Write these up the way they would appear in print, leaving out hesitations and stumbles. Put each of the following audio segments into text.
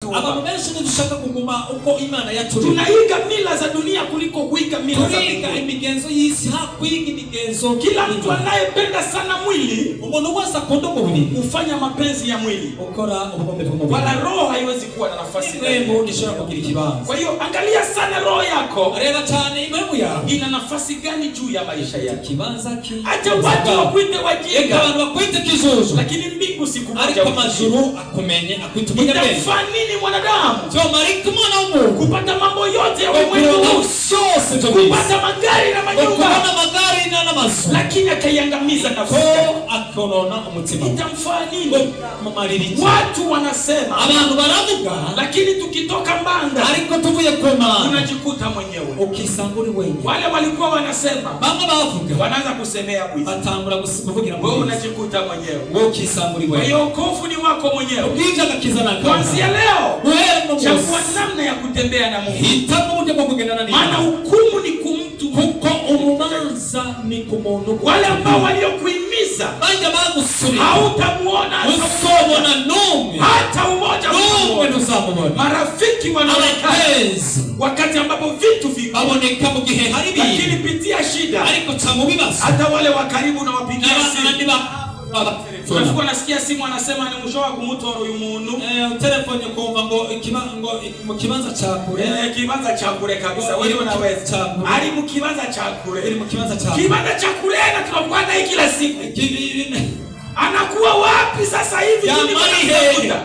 Katonda. Abantu benshi ntidushaka kuguma uko Imana yaturemye. Tunaiga mila za dunia kuliko kuiga mila za Turiga imigenzo y'isi hakuiga imigenzo. Kila mtu anayependa sana mwili, umuntu wese akunda umubiri, ufanya mapenzi ya mwili, ukora ubugombe bw'umubiri. Wala roho haiwezi kuwa na nafasi Mwembo nishobora kugira ikibanza. Kwa hiyo angalia sana roho yako. Reba cyane imemu yawe ina nafasi gani juu ya maisha yako. Kibanza ki. Acha watu wakuite wajinga. Abantu bakwite kizuzu. Lakini mbingu siku moja ariko amajuru akumenye akwita umunyabwenge. Itafanya nini mwanadamu? Sio mariki mwana w'umuntu kupata mambo yote ya ulimwengu, kupata magari na manyumba, kupata magari na namazu, lakini akaiangamiza nafsi yake. Akonona umutima. Itamfanya nini? Watu wanasema, abantu baravuga, lakini tukitoka mbanga ariko tuvuye kwa Imana unajikuta mwenyewe. Ukisanguri wewe. Wale walikuwa wanasema, bamwe bavuga, wanaanza kusemea wizi. Batangura kuvugira wewe unajikuta mwenyewe. Wewe ukisanguri wewe. Kwa hiyo wokovu ni wako mwenyewe. Ukija kakizana kwa. Kuanzia leo, wewe chagua namna ya kutembea na Mungu. Hitamu uje kwa kugendana na. Maana hukumu ni kumtu. Kuko umanza ni kumuntu. Wale ambao waliokuhimiza banja bagusuri. Hautamuona usomona nume. Hata umoja nume ntuzamubona. Marafiki wanaonekana wakati ambapo vitu viko baboneka mu gihe hari bi. Lakini pitia shida. Ariko tamu bibasa. Hata wale wa karibu na wapigia simu. Tunafika nasikia simu anasema ni mwisho wa kumutora uyu muntu. Telefone kumva ngo mu kibanza cha kure. Kibanza cha kure kabisa. Wewe unaweza. Ali mu kibanza cha kure. Ili mu kibanza cha kure. Kibanza cha kure na tunakuwa naye kila siku. Anakuwa wapi sasa hivi?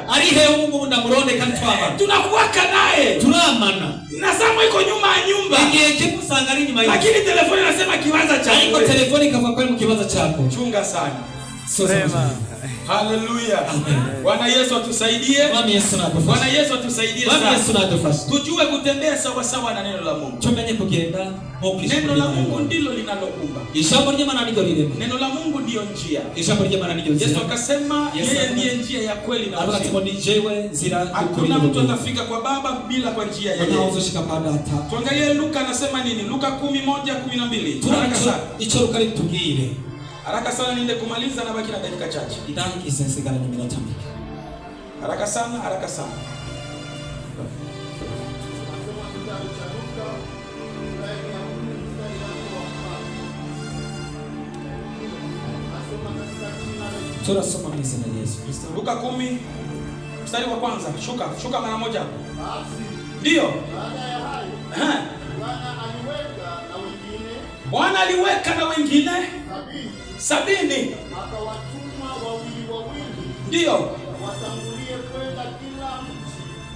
Ari he Mungu ndamuronde kandi twabana. Tunakuwa naye. Turamana. Nasema iko nyuma ya nyumba. Ngiye kimusanga ari nyuma y'inzu. Lakini telefoni inasema kibanza cha kure. Iko telefoni kama kwa mu kibanza chako. Chunga sana. Sema. Haleluya. Bwana Yesu atusaidie. Bwana Yesu atusaidie sana. Bwana Yesu natufashe. Tujue kutembea sawa sawa na neno la Mungu. Tumenye kugenda mukisha. Neno la Mungu ndilo linalokumba. Ijambo ry'Imana niryo rirema. Neno la Mungu ndio njia. Ijambo ry'Imana niryo njia. Yesu akasema yeye ndiye njia ya kweli na uzima. Akasema ni jewe nzira y'ukuri. Hakuna mtu atafika kwa Baba bila kwa njia yake. Unaozoshika kwa data. Tuangalie Luka anasema nini? Luka 11:12. Haraka sana. Ico Luka litubwire. Haraka sana niende kumaliza na baki na dakika chache. Idangi isensigana ni minota mike. Haraka sana, haraka sana. Tunasoma mizina ya Yesu Kristo. Luka 10 mstari wa kwanza. Shuka mara moja. Ndio. Baada ya hayo, Bwana aliweka na wengine 70. akawatuma wawili wawili. Ndio.